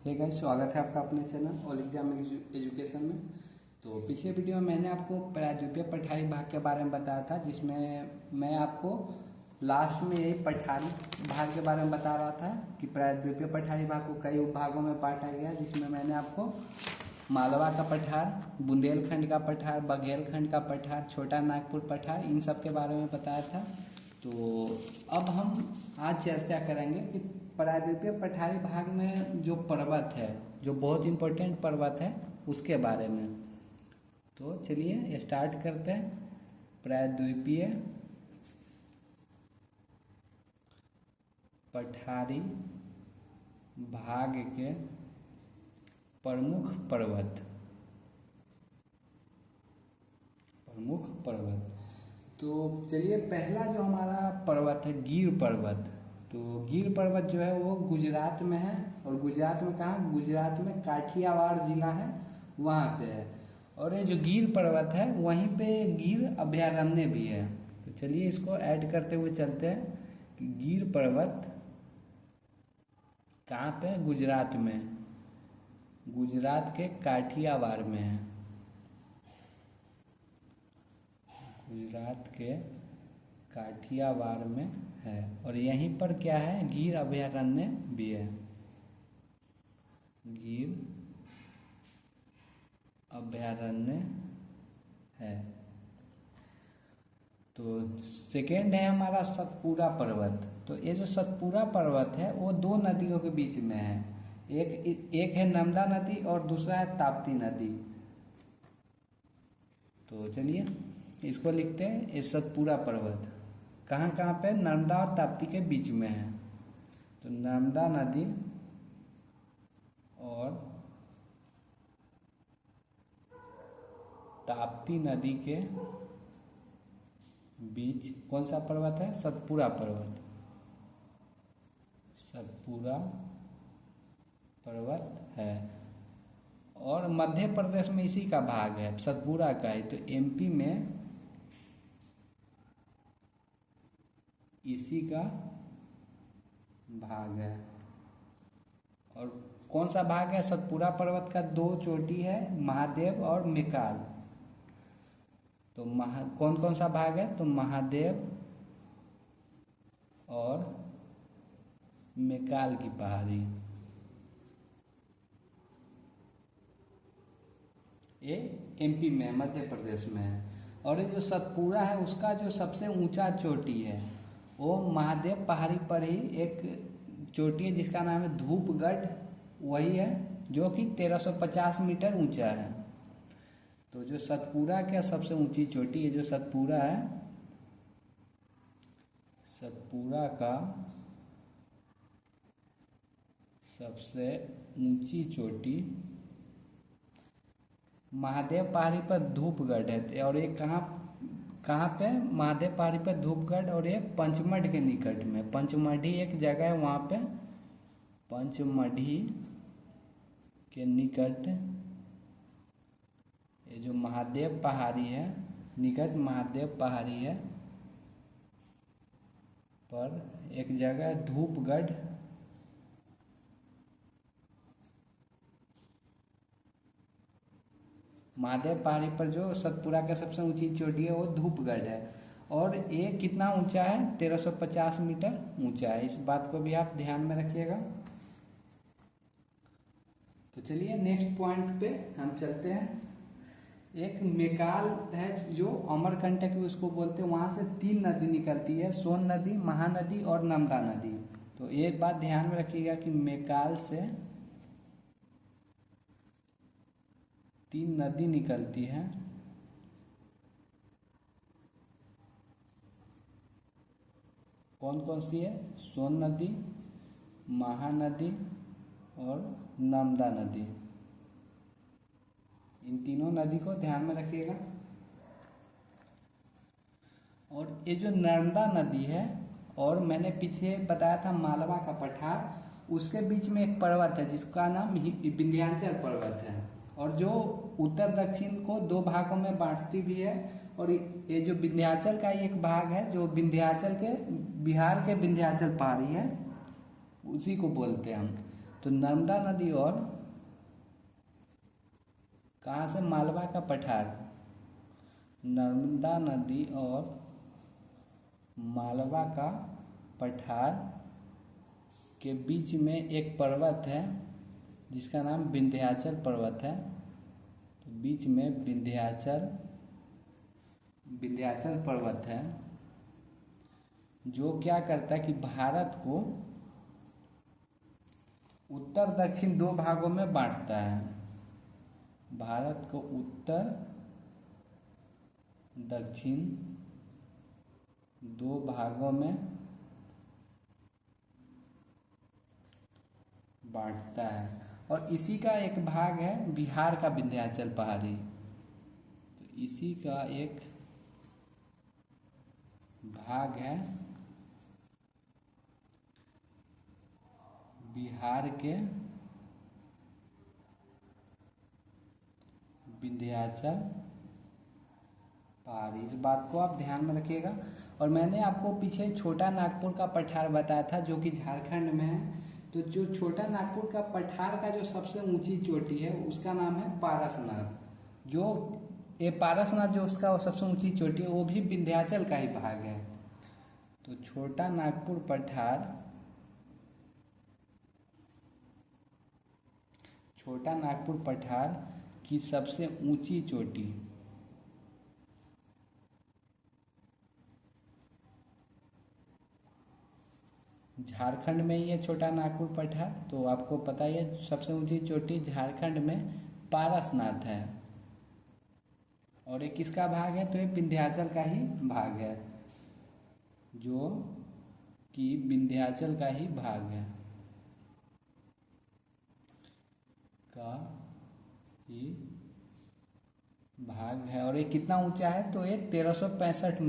Hey guys, स्वागत है आपका अपने चैनल ऑल एग्जाम एजुकेशन में। तो पिछले वीडियो में मैंने आपको प्रायद्वीपीय पठारी भाग के बारे में बताया था, जिसमें मैं आपको लास्ट में यही पठारी भाग के बारे में बता रहा था कि प्रायद्वीपीय पठारी भाग को कई उपभागों में बांटा गया, जिसमें मैंने आपको मालवा का पठार, बुंदेलखंड का पठार, बघेलखंड का पठार, छोटा नागपुर पठार, इन सब के बारे में बताया था। तो अब हम आज चर्चा करेंगे कि प्रायद्वीपीय पठारी भाग में जो पर्वत है, जो बहुत इम्पोर्टेंट पर्वत है, उसके बारे में। तो चलिए स्टार्ट करते हैं। प्रायद्वीपीय पठारी भाग के प्रमुख पर्वत। तो चलिए, पहला जो हमारा पर्वत है गिर पर्वत। तो गिर पर्वत जो है वो गुजरात में है, और गुजरात में कहाँ? गुजरात में काठियावाड़ जिला है, वहाँ पे है। और ये जो गिर पर्वत है वहीं पे गिर अभयारण्य भी है। तो चलिए इसको ऐड करते हुए चलते हैं कि गिर पर्वत कहाँ पे? गुजरात में, गुजरात के काठियावाड़ में है। गुजरात के काठियावाड़ में है, और यहीं पर क्या है? गिर अभयारण्य भी है। गिर अभयारण्य है। तो सेकेंड है हमारा सतपुड़ा पर्वत। तो ये जो सतपुड़ा पर्वत है वो दो नदियों के बीच में है। एक है नर्मदा नदी और दूसरा है ताप्ती नदी। तो चलिए इसको लिखते हैं। ये सतपुड़ा पर्वत कहाँ कहाँ पे? नर्मदा और ताप्ती के बीच में है। तो नर्मदा नदी और ताप्ती नदी के बीच कौन सा पर्वत है? सतपुड़ा पर्वत। सतपुड़ा पर्वत है, और मध्य प्रदेश में इसी का भाग है, सतपुड़ा का ही। तो एमपी में इसी का भाग है। और कौन सा भाग है सतपुड़ा पर्वत का? दो चोटी है, महादेव और मेकाल। तो कौन कौन सा भाग है? तो महादेव और मेकाल की पहाड़ी। ये एमपी में, मध्य प्रदेश में है। और ये जो सतपुड़ा है उसका जो सबसे ऊंचा चोटी है वो महादेव पहाड़ी पर ही एक चोटी है, जिसका नाम है धूपगढ़। वही है जो कि 1350 मीटर ऊंचा है। तो जो सतपुड़ा का सबसे ऊंची चोटी है, जो सतपुड़ा है, सतपुड़ा का सबसे ऊंची चोटी महादेव पहाड़ी पर धूपगढ़ है। और ये कहाँ पे? महादेव पहाड़ी पर धूपगढ़, और ये पंचमढ़ी के निकट में। पंचमढ़ी एक जगह है, वहाँ पे पंचमढ़ी के निकट ये जो महादेव पहाड़ी है, निकट महादेव पहाड़ी है पर एक जगह धूपगढ़। महादेव पहाड़ी पर जो सतपुड़ा का सबसे ऊंची चोटी है वो धूपगढ़ है। और ये कितना ऊंचा है? 1350 मीटर ऊंचा है। इस बात को भी आप ध्यान में रखिएगा। तो चलिए नेक्स्ट पॉइंट पे हम चलते हैं। एक मेकाल है जो अमरकंटक भी उसको बोलते हैं, वहां से 3 नदी निकलती है, सोन नदी, महानदी और नर्मदा नदी। तो एक बात ध्यान में रखिएगा कि मेकाल से 3 नदी निकलती है। कौन कौन सी है? सोन नदी, महानदी और नर्मदा नदी। इन तीनों नदी को ध्यान में रखिएगा। और ये जो नर्मदा नदी है, और मैंने पीछे बताया था मालवा का पठार, उसके बीच में एक पर्वत है जिसका नाम विंध्याचल पर्वत है, और जो उत्तर दक्षिण को 2 भागों में बांटती भी है। और ये जो विंध्याचल का एक भाग है, जो विंध्याचल के, बिहार के विंध्याचल पहाड़ी है, उसी को बोलते हैं हम। तो नर्मदा नदी और कहाँ से, मालवा का पठार, नर्मदा नदी और मालवा का पठार के बीच में एक पर्वत है जिसका नाम विंध्याचल पर्वत है। तो बीच में विंध्याचल पर्वत है जो क्या करता है कि भारत को उत्तर दक्षिण दो भागों में बांटता है। भारत को उत्तर दक्षिण दो भागों में बांटता है और इसी का एक भाग है बिहार का विंध्याचल पहाड़ी। तो इसी का एक भाग है बिहार के विंध्याचल पहाड़ी। इस बात को आप ध्यान में रखिएगा। और मैंने आपको पीछे छोटा नागपुर का पठार बताया था जो कि झारखंड में है। तो जो छोटा नागपुर का पठार का जो सबसे ऊंची चोटी है उसका नाम है पारसनाथ। जो ये पारसनाथ जो उसका सबसे ऊंची चोटी है वो भी विंध्याचल का ही भाग है। तो छोटा नागपुर पठार की सबसे ऊंची चोटी झारखंड में ही है छोटा नागपुर पठार। तो आपको पता ही है सबसे ऊंची चोटी झारखंड में पारसनाथ है और ये किसका भाग है, तो ये विंध्याचल का ही भाग है, जो कि विंध्याचल का ही भाग है और ये कितना ऊंचा है, तो ये 1365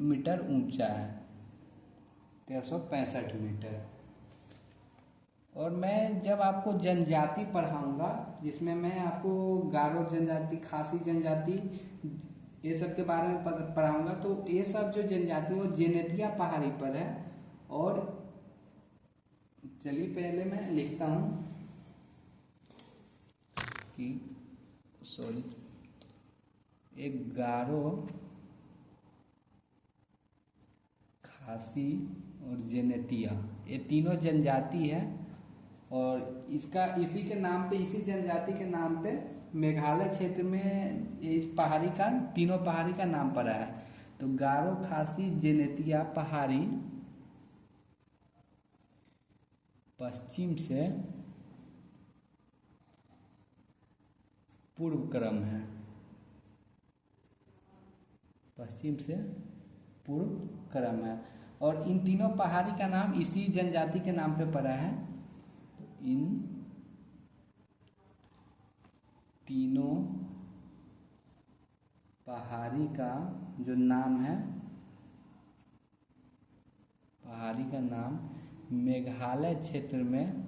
मीटर ऊंचा है, 1365 मीटर। और मैं जब आपको जनजाति पढ़ाऊंगा जिसमें मैं आपको गारो जनजाति, खासी जनजाति, ये सब के बारे में पढ़ाऊंगा, तो ये सब जो जनजाति वो जेनेतिया पहाड़ी पर है। और चलिए पहले मैं लिखता हूँ कि एक गारो, खासी और जेनेतिया, ये तीनों जनजाति है। और इसका इसी के नाम पे, इसी जनजाति के नाम पे मेघालय क्षेत्र में इस पहाड़ी का, तीनों पहाड़ी का नाम पड़ा है। तो गारो, खासी, जेनेतिया पहाड़ी पश्चिम से पूर्व क्रम है, पश्चिम से पूर्व क्रम है। और इन तीनों पहाड़ी का नाम इसी जनजाति के नाम पे पड़ा है। तो इन तीनों पहाड़ी का जो नाम है, पहाड़ी का नाम मेघालय क्षेत्र में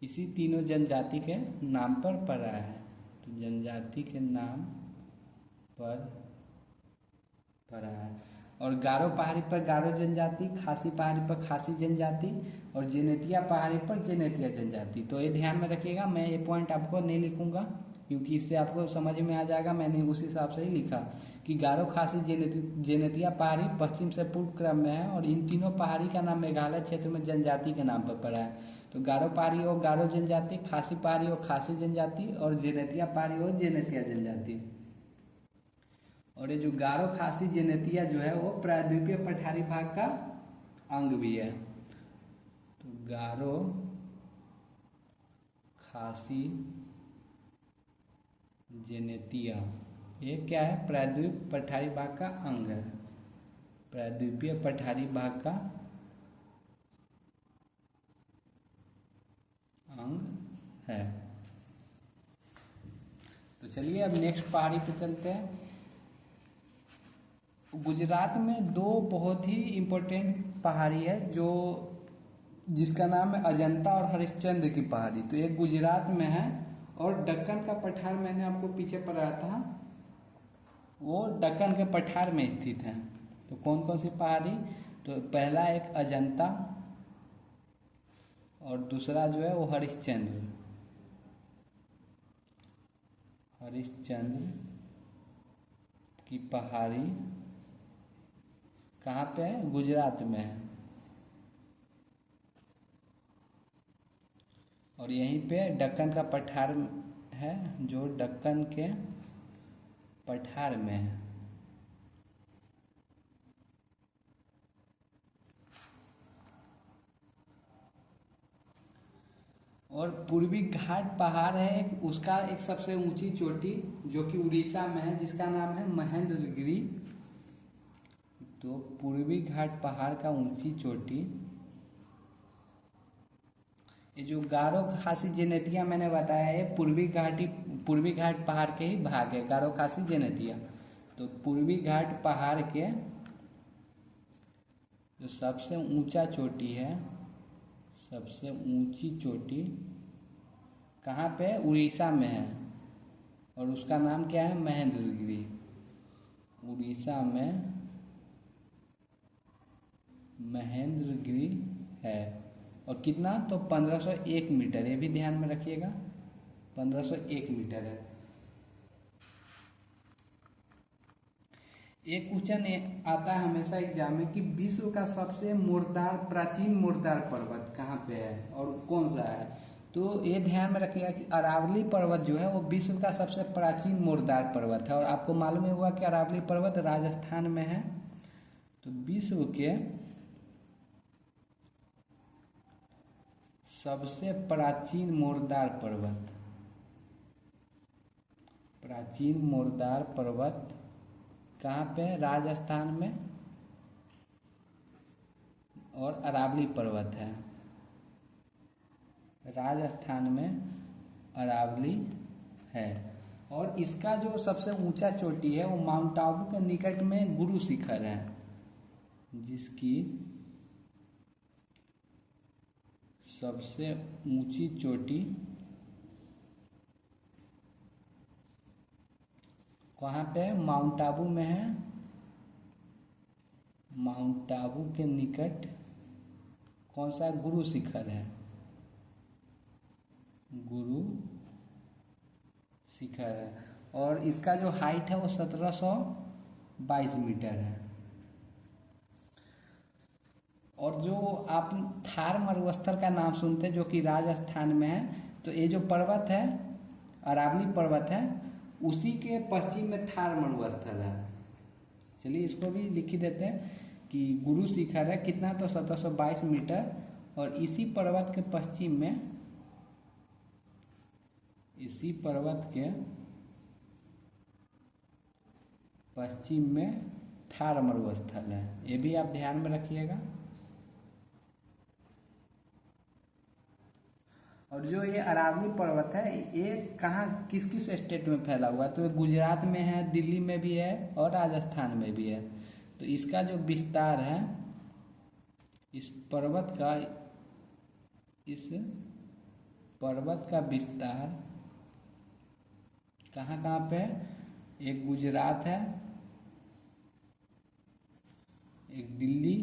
इसी तीनों जनजाति के नाम पर पड़ा है। तो जनजाति के नाम पर पड़ा है। और गारो पहाड़ी पर गारो जनजाति, खासी पहाड़ी पर खासी जनजाति और जेनेतिया पहाड़ी पर जेनेतिया जनजाति। तो ये ध्यान में रखिएगा, मैं ये पॉइंट आपको नहीं लिखूंगा क्योंकि इससे आपको समझ में आ जाएगा। मैंने उस हिसाब से ही लिखा कि गारो, खासी, जेनेतिया पहाड़ी पश्चिम से पूर्व क्रम में है और इन तीनों पहाड़ी का नाम मेघालय क्षेत्र में जनजाति के नाम पर पड़ा है। तो गारो पहाड़ी हो गारो जनजाति, खासी पहाड़ी हो खासी जनजाति और जेनेतिया पहाड़ी हो जेनेतिया जनजाति। और ये जो गारो, खासी, जेनेतिया जो है वो प्रायद्वीपीय पठारी भाग का अंग भी है। तो गारो, खासी, जेनेतिया ये क्या है, प्रायद्वीप पठारी भाग का अंग है, प्रायद्वीपीय पठारी भाग का अंग है। तो चलिए अब नेक्स्ट पहाड़ी पे चलते हैं। गुजरात में दो बहुत ही इम्पोर्टेंट पहाड़ी है जो जिसका नाम है अजंता और हरिश्चंद्र की पहाड़ी। तो एक गुजरात में है और दक्कन का पठार मैंने आपको पीछे पढ़ाया था, वो दक्कन के पठार में स्थित है। तो कौन कौन सी पहाड़ी, तो पहला एक अजंता और दूसरा जो है वो हरिश्चंद्र की पहाड़ी कहाँ पे है? गुजरात में है। और यहीं पे दक्कन का पठार है जो दक्कन के पठार में है। और पूर्वी घाट पहाड़ है उसका एक सबसे ऊंची चोटी जो कि उड़ीसा में है, जिसका नाम है महेंद्रगिरी। तो पूर्वी घाट पहाड़ का ऊंची चोटी, ये जो गारो खासी जेनेतिया मैंने बताया है पूर्वी घाट पहाड़ के ही भाग है, गारो खासी जेनेतिया। तो पूर्वी घाट पहाड़ के जो सबसे ऊंचा चोटी है, सबसे ऊंची चोटी कहाँ पे? उड़ीसा में है और उसका नाम क्या है? महेंद्रगिरी। उड़ीसा में महेंद्रगिरी है। और कितना? तो 1501 मीटर, ये भी ध्यान में रखिएगा, 1501 मीटर है। एक क्वेश्चन आता है हमेशा एग्जाम में कि विश्व का सबसे प्राचीन मुर्दार पर्वत कहाँ पे है और कौन सा है? तो ये ध्यान में रखिएगा कि अरावली पर्वत जो है वो विश्व का सबसे प्राचीन मुर्दार पर्वत है। और आपको मालूम ही होगा कि अरावली पर्वत राजस्थान में है। तो विश्व के सबसे प्राचीन मुर्दार पर्वत कहाँ पे? राजस्थान में और अरावली पर्वत है, राजस्थान में अरावली है। और इसका जो सबसे ऊंचा चोटी है वो माउंट आबू के निकट में गुरु शिखर है, जिसकी सबसे ऊंची चोटी कहाँ पे? माउंट आबू में है। माउंट आबू के निकट कौन सा? गुरु शिखर है, गुरु शिखर है। और इसका जो हाइट है वो 1722 मीटर है। और जो आप थार मरुस्थल का नाम सुनते हैं जो कि राजस्थान में है, तो ये जो पर्वत है अरावली पर्वत है उसी के पश्चिम में थार मरुस्थल है। चलिए इसको भी लिख ही देते हैं कि गुरु शिखर है कितना? तो 1722 मीटर। और इसी पर्वत के पश्चिम में थार मरुस्थल है, ये भी आप ध्यान में रखिएगा। और जो ये अरावली पर्वत है ये कहाँ किस किस स्टेट में फैला हुआ है? तो ये गुजरात में है, दिल्ली में भी है और राजस्थान में भी है। तो इसका जो विस्तार है इस पर्वत का विस्तार कहाँ कहाँ पे? एक गुजरात है, एक दिल्ली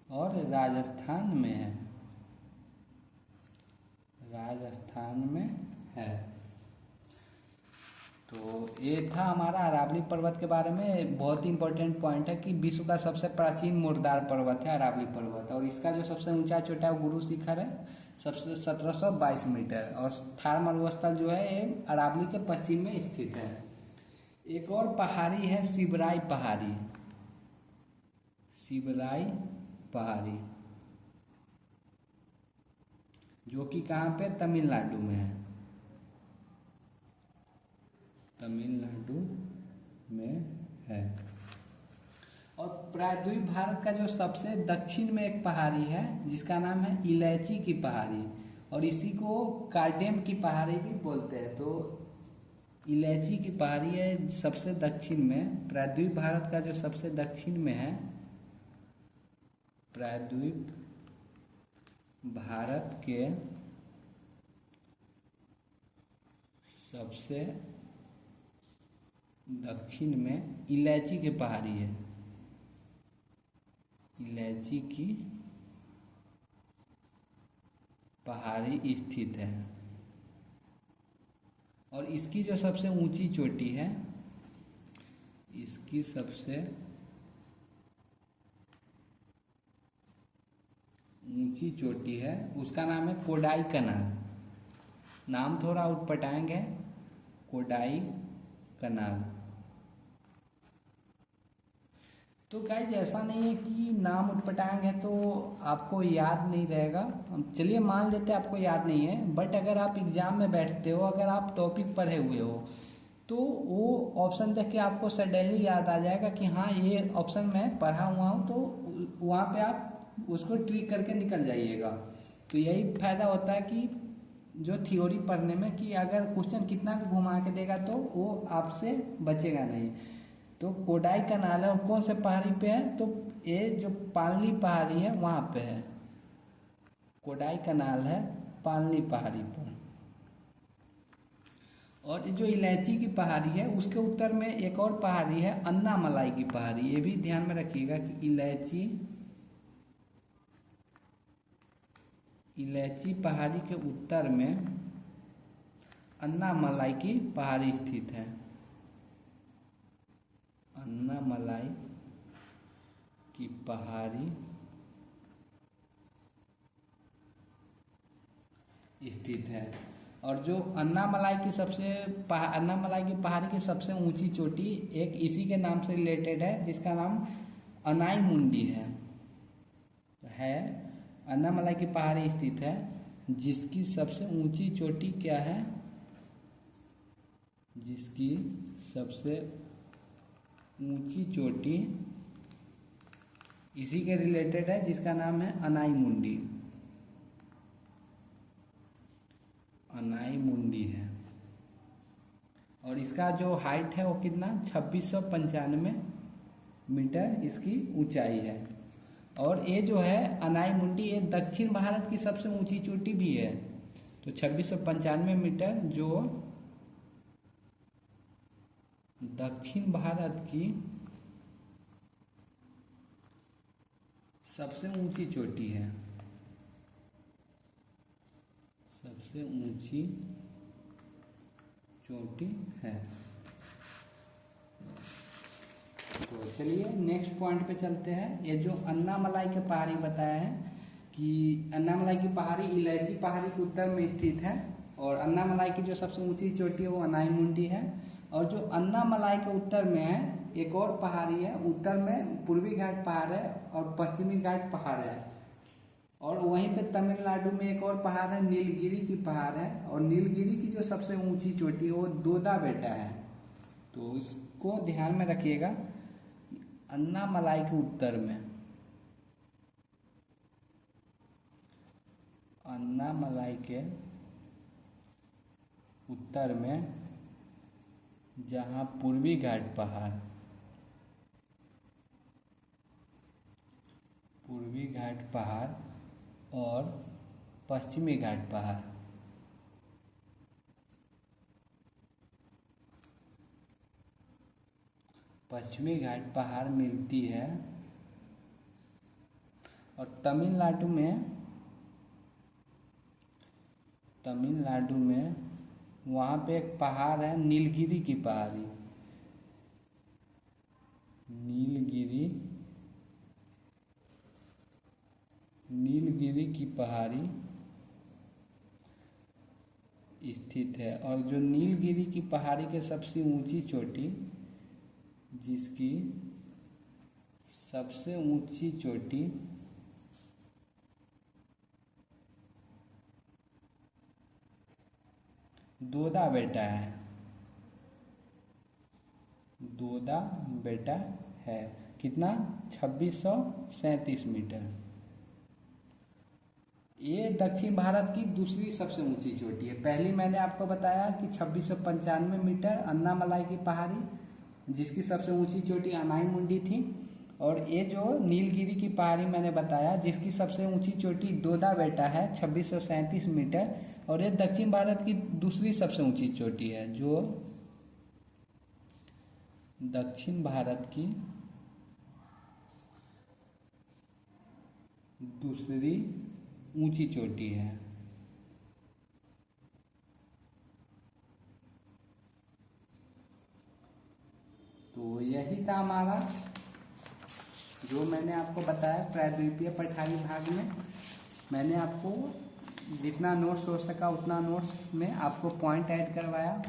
और राजस्थान में है, तो ये था हमारा अरावली पर्वत के बारे में। बहुत ही इंपॉर्टेंट पॉइंट है कि विश्व का सबसे प्राचीन मुर्दार पर्वत है अरावली पर्वत। और इसका जो सबसे ऊंचा चोटी है वो गुरु शिखर है, सबसे 1722 मीटर। और थार मरुस्थल जो है ये अरावली के पश्चिम में स्थित है। एक और पहाड़ी है शिवराई पहाड़ी, जो कि कहाँ पे? तमिलनाडु में है, और प्रायद्वीप भारत का जो सबसे दक्षिण में एक पहाड़ी है जिसका नाम है इलायची की पहाड़ी, और इसी को कार्डेम की पहाड़ी भी बोलते हैं। तो इलायची की पहाड़ी है सबसे दक्षिण में, प्रायद्वीप भारत का जो सबसे दक्षिण में है, प्रायद्वीप भारत के सबसे दक्षिण में इलायची की पहाड़ी है। इलायची की पहाड़ी स्थित है और इसकी जो सबसे ऊंची चोटी है, इसकी सबसे ऊंची चोटी है, उसका नाम है कोडाई कनाल। नाम थोड़ा उटपटांग है, कोडाई कनाल। तो गाइस ऐसा नहीं है कि नाम उटपटांग है तो आपको याद नहीं रहेगा। चलिए मान लेते हैं आपको याद नहीं है, बट अगर आप एग्जाम में बैठते हो, अगर आप टॉपिक पढ़े हुए हो, तो वो ऑप्शन देख के आपको सडनली याद आ जाएगा कि हाँ ये ऑप्शन मैं पढ़ा हुआ हूँ, तो वहाँ पे आप उसको ट्रिक करके निकल जाइएगा। तो यही फायदा होता है कि जो थ्योरी पढ़ने में, कि अगर क्वेश्चन कितना भी घुमा के देगा तो वो आपसे बचेगा नहीं। तो कोडाई कनाल है और कौन से पहाड़ी पे है, तो ये जो पालनी पहाड़ी है वहाँ पे है। कोडाई कनाल है पालनी पहाड़ी पर। और जो इलायची की पहाड़ी है उसके उत्तर में एक और पहाड़ी है, अन्नामलाई की पहाड़ी। ये भी ध्यान में रखिएगा कि इलायची पहाड़ी के उत्तर में अन्नामलाई की पहाड़ी स्थित है। अन्नामलाई की पहाड़ी स्थित है। और जो अन्नामलाई की पहाड़ी की सबसे ऊंची चोटी एक इसी के नाम से रिलेटेड है, जिसका नाम अनाई मुंडी है। अन्नामलाई की पहाड़ी स्थित है जिसकी सबसे ऊंची चोटी क्या है, जिसकी सबसे ऊंची चोटी इसी के रिलेटेड है, जिसका नाम है अनाई मुंडी। अनाई मुंडी है और इसका जो हाइट है वो कितना 2695 मीटर इसकी ऊंचाई है। और ये जो है अनाई मुंडी, ये दक्षिण भारत की सबसे ऊंची चोटी भी है। तो 2695 मीटर जो दक्षिण भारत की सबसे ऊंची चोटी है, सबसे ऊंची चोटी है। तो चलिए नेक्स्ट पॉइंट पे चलते हैं। ये जो अन्नामलाई के पहाड़ी बताया है कि अन्नामलाई की पहाड़ी इलायची पहाड़ी के उत्तर में स्थित है और अन्नामलाई की जो सबसे ऊंची चोटी है वो अनाई मुंडी है। और जो अन्नामलाई के उत्तर में है एक और पहाड़ी है, उत्तर में पूर्वी घाट पहाड़ है और पश्चिमी घाट पहाड़ है। और वहीं पे तमिलनाडु में एक और पहाड़ है, नीलगिरी की पहाड़ है। और नीलगिरी की जो सबसे ऊंची चोटी है वो दोदा बेटा है। तो इसको ध्यान में रखिएगा। अन्नामलाई के उत्तर में, अन्नामलाई के उत्तर में जहाँ पूर्वी घाट पहाड़, पूर्वी घाट पहाड़ और पश्चिमी घाट पहाड़, पश्चिमी घाट पहाड़ मिलती है। और तमिलनाडु में वहाँ पे एक पहाड़ है नीलगिरी की पहाड़ी, नीलगिरी की पहाड़ी स्थित है। और जो नीलगिरी की पहाड़ी के सबसे ऊंची चोटी, जिसकी सबसे ऊंची चोटी दोदा बेटा है, दोदा बेटा है। कितना 2637 मीटर। ये दक्षिण भारत की दूसरी सबसे ऊंची चोटी है। पहली मैंने आपको बताया कि 2695 मीटर अन्नामलाई की पहाड़ी, जिसकी सबसे ऊंची चोटी अनाई मुंडी थी। और ये जो नीलगिरी की पहाड़ी मैंने बताया जिसकी सबसे ऊंची चोटी दोदा बेटा है 2637 मीटर। और ये दक्षिण भारत की दूसरी सबसे ऊंची चोटी है, जो दक्षिण भारत की दूसरी ऊंची चोटी है। तो यही था हमारा जो मैंने आपको बताया प्रायद्वीपीय पठारी भाग में। मैंने आपको जितना नोट्स हो सका उतना नोट्स में आपको पॉइंट ऐड करवाया,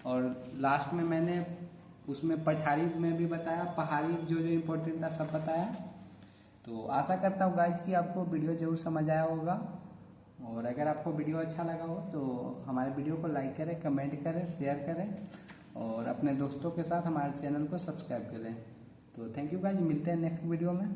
और लास्ट में मैंने उसमें पठारी में भी बताया, पहाड़ी जो जो इम्पोर्टेंट था सब बताया। तो आशा करता हूँ गाइज कि आपको वीडियो जरूर समझ आया होगा, और अगर आपको वीडियो अच्छा लगा हो तो हमारे वीडियो को लाइक करें, कमेंट करें, शेयर करें, और अपने दोस्तों के साथ हमारे चैनल को सब्सक्राइब करें। तो थैंक यू गाइज, मिलते हैं नेक्स्ट वीडियो में।